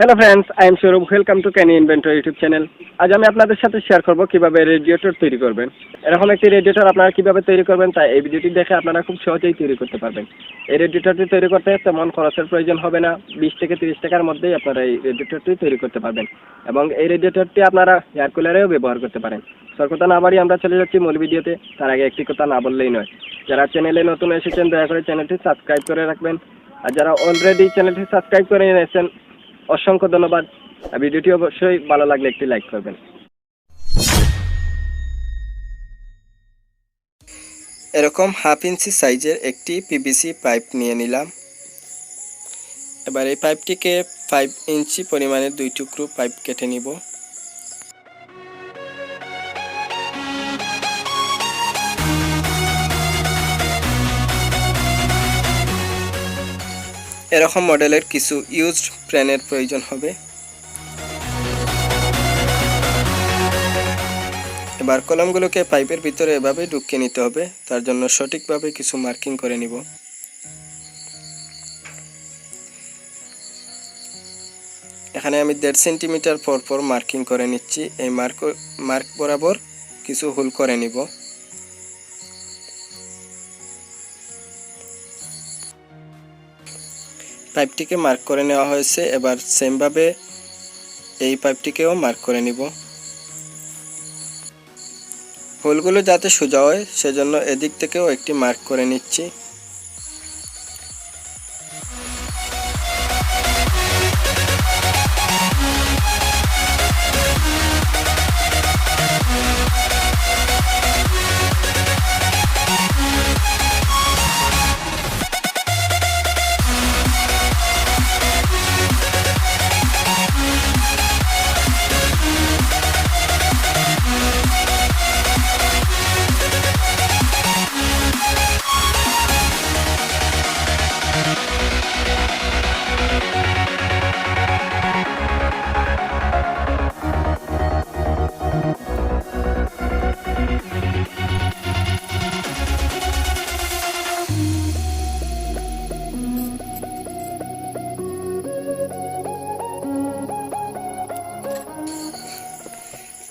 Hello friends, I am Sourav. Welcome to canny inventor YouTube channel. আজ আমি আপনাদের সাথে শেয়ার করব কিভাবে রেডিয়েটর তৈরি করবেন। এরকম একটি রেডিয়েটর আপনারা কিভাবে তৈরি করবেন তাই এই ভিডিওটি দেখে আপনারা খুব সহজেই তৈরি করতে পারবেন। এই রেডিয়েটরটি তৈরি করতে তেমন খরচের প্রয়োজন হবে না। 20 থেকে 30 টাকার মধ্যেই আপনারা এই রেডিয়েটরটি তৈরি করতে পারবেন এবং এই রেডিয়েটরটি আপনারা এয়ার কুলারেও ব্যবহার করতে পারেন। কথা না বাড়িয়ে আমরা চলে যাচ্ছি মূল ভিডিওতে। তার আগে একটি কথা না বললেই নয়, যারা চ্যানেলে নতুন এসেছেন দয়া করে চ্যানেলটি সাবস্ক্রাইব করে রাখবেন, আর যারা অলরেডি চ্যানেলটি সাবস্ক্রাইব করে নিয়েছেন অসংখ্য ধন্যবাদ। ভিডিওটি অবশ্যই ভালো লাগলে একটি লাইক করবেন। এরকম 1/2 ইঞ্চি সাইজের একটি পিভিসি পাইপ নিয়ে নিলাম। এবার এই পাইপটিকে 5 ইঞ্চি পরিমাণের 2 টুকরো পাইপ কেটে নিব। এরকম মডেলের কিছু ইউজড প্যানের প্রয়োজন হবে। এবার কলমগুলোকে পাইপের ভিতরে এভাবে ঢুকিয়ে নিতে হবে। তার জন্য সঠিকভাবে কিছু মার্কিং করে নিব। এখানে আমি 1.5 সেন্টিমিটার পর মার্কিং করে নিচ্ছি। এই মার্ক বরাবর কিছু হোল করে নিব। পাইপটিকে মার্ক করে নেওয়া হয়েছে। এবার সেমভাবে এই পাইপটিকেও মার্ক করে নিব। হোলগুলো যাতে সোজা হয় সেজন্য এদিক থেকেও একটি মার্ক করে নিচ্ছি।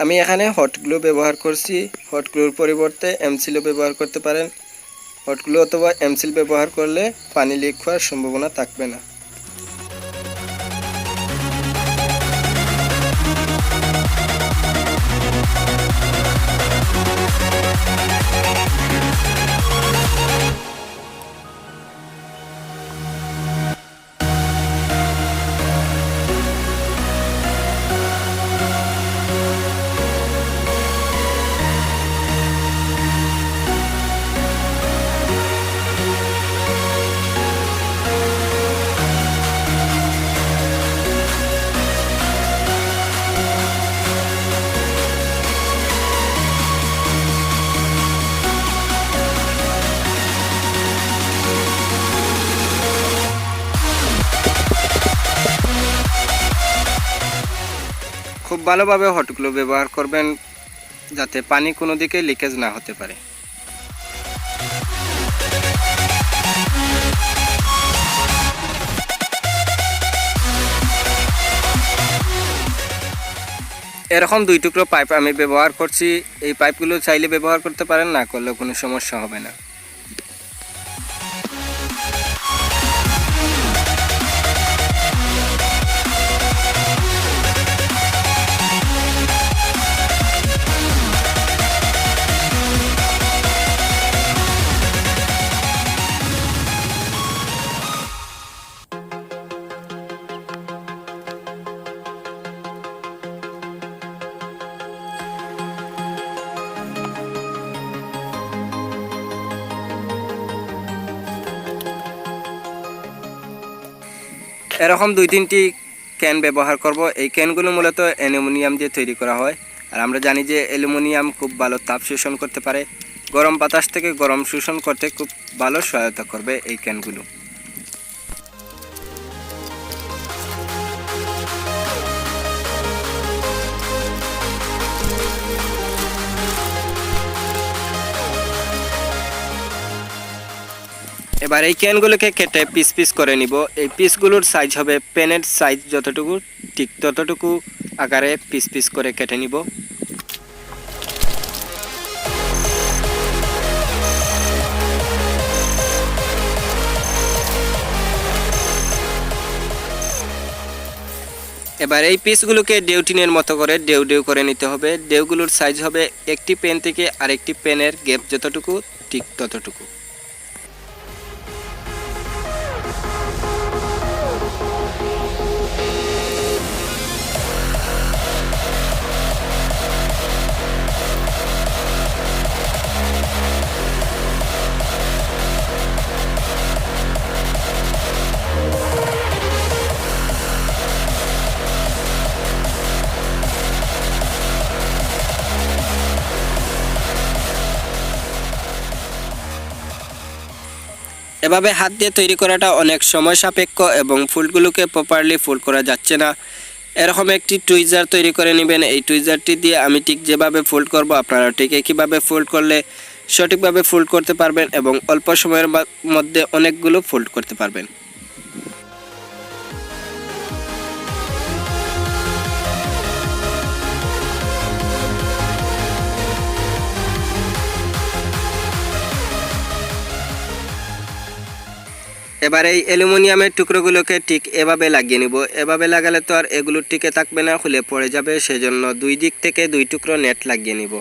আমি এখানে হট গ্লু ব্যবহার করছি। হট গ্লুর পরিবর্তে এমসিলও ব্যবহার করতে পারেন। হট গ্লু অথবা এমসিল ব্যবহার করলে পানি লিক হওয়ার সম্ভাবনা থাকবে না। খুব ভালোভাবে হট গ্লু ব্যবহার করবেন যাতে পানি কোনো দিকে লিকেজ না হতে পারে। এরকম 2 টুকরো পাইপ আমি ব্যবহার করছি। এই পাইপগুলো চাইলে ব্যবহার করতে পারেন, না করলেও কোনো সমস্যা হবে না। এরকম 2-3টি ক্যান ব্যবহার করব। এই ক্যানগুলো মূলত অ্যালুমিনিয়াম দিয়ে তৈরি করা হয়, আর আমরা জানি যে অ্যালুমিনিয়াম খুব ভালো তাপ শোষণ করতে পারে। গরম বাতাস থেকে গরম শোষণ করতে খুব ভালো সহায়তা করবে এই ক্যানগুলো। এবার এই ক্যানগুলোকে কেটে পিস পিস করে নিব। এই পিসগুলোর সাইজ হবে পেনের সাইজ যতটুকু ঠিক ততটুকু আকারে পিস পিস করে কেটে নিব। এবার এই পিসগুলোকে ডেউটিনের মতো করে ডেউ ডেউ করে নিতে হবে। ডেউগুলোর সাইজ হবে একটি পেন থেকে আরেকটি পেনের গ্যাপ যতটুকু ঠিক ততটুকু। এভাবে হাত দিয়ে তৈরি করাটা অনেক সময় সাপেক্ষ এবং ফুলগুলোকে প্রপারলি ফোল্ড করা যাচ্ছে না। এরকম একটি টুইজার তৈরি করে নেবেন। এই টুইজারটি দিয়ে আমি ঠিক যেভাবে ফোল্ড করব আপনারা ঠিক একইভাবে ফোল্ড করলে সঠিকভাবে ফোল্ড করতে পারবেন এবং অল্প সময়ের মধ্যে অনেকগুলো ফোল্ড করতে পারবেন। এবার এই অ্যালুমিনিয়ামের টুকরোগুলোকে ঠিক এভাবে লাগিয়ে নিব। এভাবে লাগালে তো আর এগুলো টিকে থাকবে না, খুলে পড়ে যাবে, সেজন্য দুই দিক থেকে দুই টুকরো নেট লাগিয়ে নিব।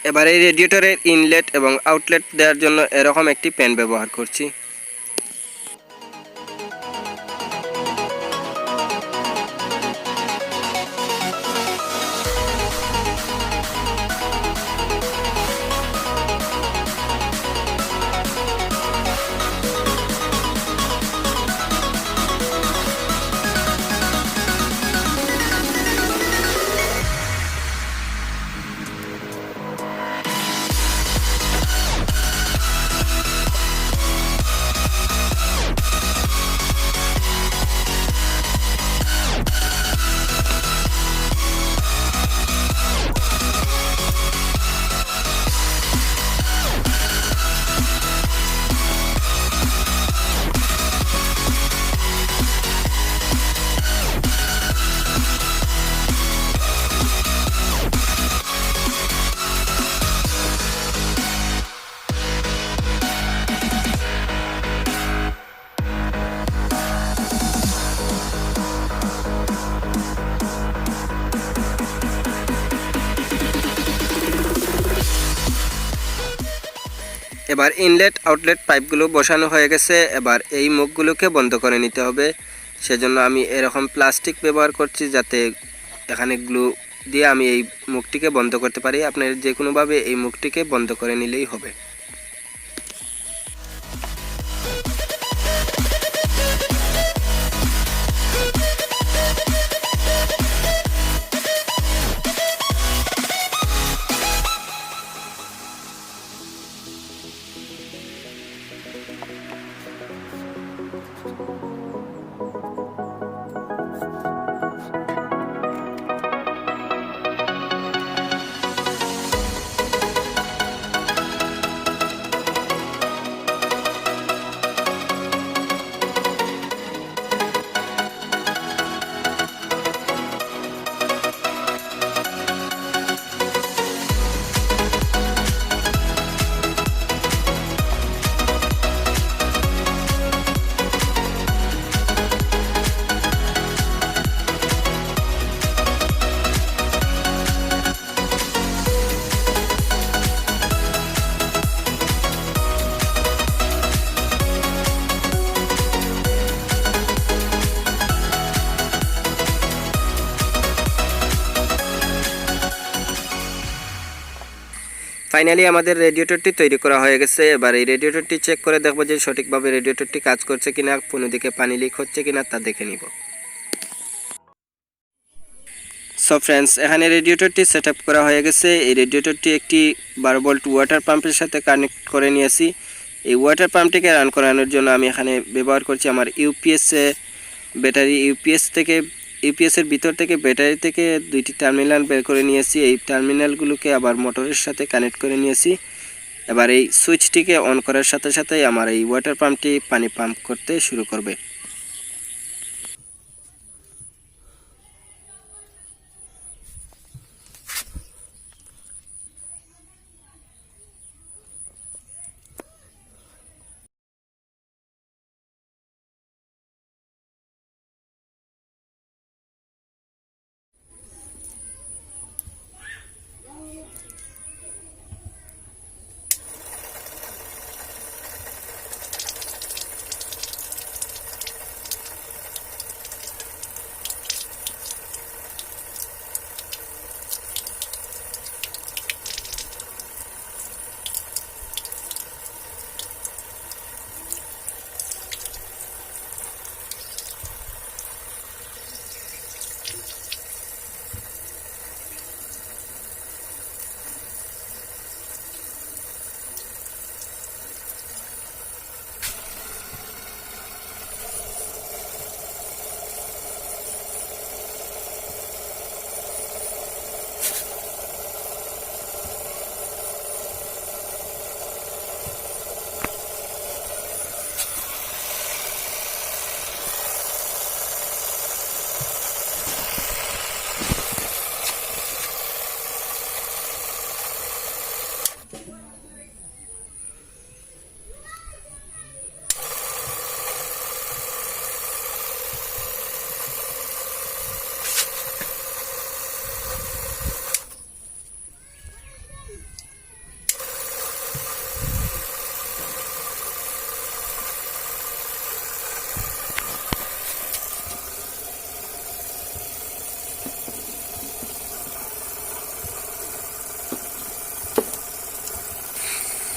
এবার এই রেডিয়েটরের ইনলেট এবং আউটলেট দেওয়ার জন্য এরকম একটি পেন ব্যবহার করছি। এবার ইনলেট আউটলেট পাইপগুলো বসানো হয়ে গেছে। এবার এই মুখগুলোকে বন্ধ করে নিতে হবে। সেজন্য আমি এরকম প্লাস্টিক ব্যবহার করছি যাতে এখানে গ্লু দিয়ে আমি এই মুখটিকে বন্ধ করতে পারি। আপনার যে কোনোভাবে এই মুখটিকে বন্ধ করে নিলেই হবে। ফাইনালি আমাদের রেডিয়েটরটি তৈরি করা হয়ে গেছে। এবার এই রেডিয়েটরটি চেক করে দেখব যে সঠিকভাবে রেডিয়েটরটি কাজ করছে কিনা, কোনো দিকে পানি লিক হচ্ছে কিনা তা দেখে নিব। সো ফ্রেন্ডস, এখানে রেডিয়েটরটি সেট আপ করা হয়ে গেছে। এই রেডিয়েটরটি একটি 12 ভোল্ট ওয়াটার পাম্পের সাথে কানেক্ট করে নিয়েছি। এই ওয়াটার পাম্পটিকে রান করানোর জন্য আমি এখানে ব্যবহার করছি আমার ইউপিএস ব্যাটারি। ইউপিএসের ভিতর থেকে ব্যাটারি থেকে দুইটি টার্মিনাল বের করে নিয়েছি। এই টার্মিনালগুলোকে আবার মোটরের সাথে কানেক্ট করে নিয়েছি। এবার এই সুইচটিকে অন করার সাথে সাথেই আমার এই ওয়াটার পাম্পটি পানি পাম্প করতে শুরু করবে।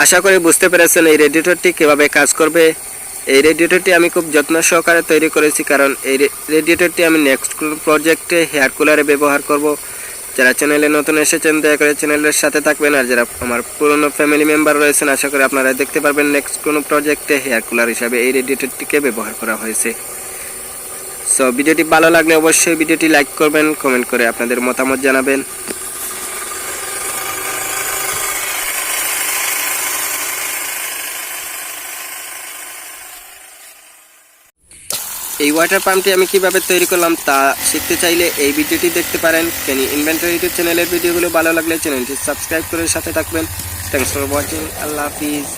আশা করি বুঝতে পেরেছেন এই রেডিয়েটরটি কীভাবে কাজ করবে। এই রেডিয়েটরটি আমি খুব যত্ন সহকারে তৈরি করেছি, কারণ এই রেডিয়েটরটি আমি নেক্সট কোনো প্রজেক্টে হেয়ার কুলারে ব্যবহার করব। যারা চ্যানেলে নতুন এসেছেন দয়া করে চ্যানেলের সাথে থাকবেন, আর যারা আমার পুরনো ফ্যামিলি মেম্বার রয়েছেন আশা করি আপনারা দেখতে পারবেন নেক্সট কোনো প্রজেক্টে হেয়ার কুলার হিসাবে এই রেডিয়েটরটিকে ব্যবহার করা হয়েছে। সো ভিডিওটি ভালো লাগলে অবশ্যই ভিডিওটি লাইক করবেন, কমেন্ট করে আপনাদের মতামত জানাবেন। এই ওয়াটার পাম্পটি আমি কিভাবে তৈরি করলাম তা শিখতে চাইলে এই ভিডিওটি দেখতে পারেন। ক্যানি ইনভেন্টর ইউটিউব চ্যানেলের ভিডিওগুলো ভালো লাগলে চ্যানেলটি সাবস্ক্রাইব করে সাথে থাকবেন। Thanks for watching. Allah Hafiz.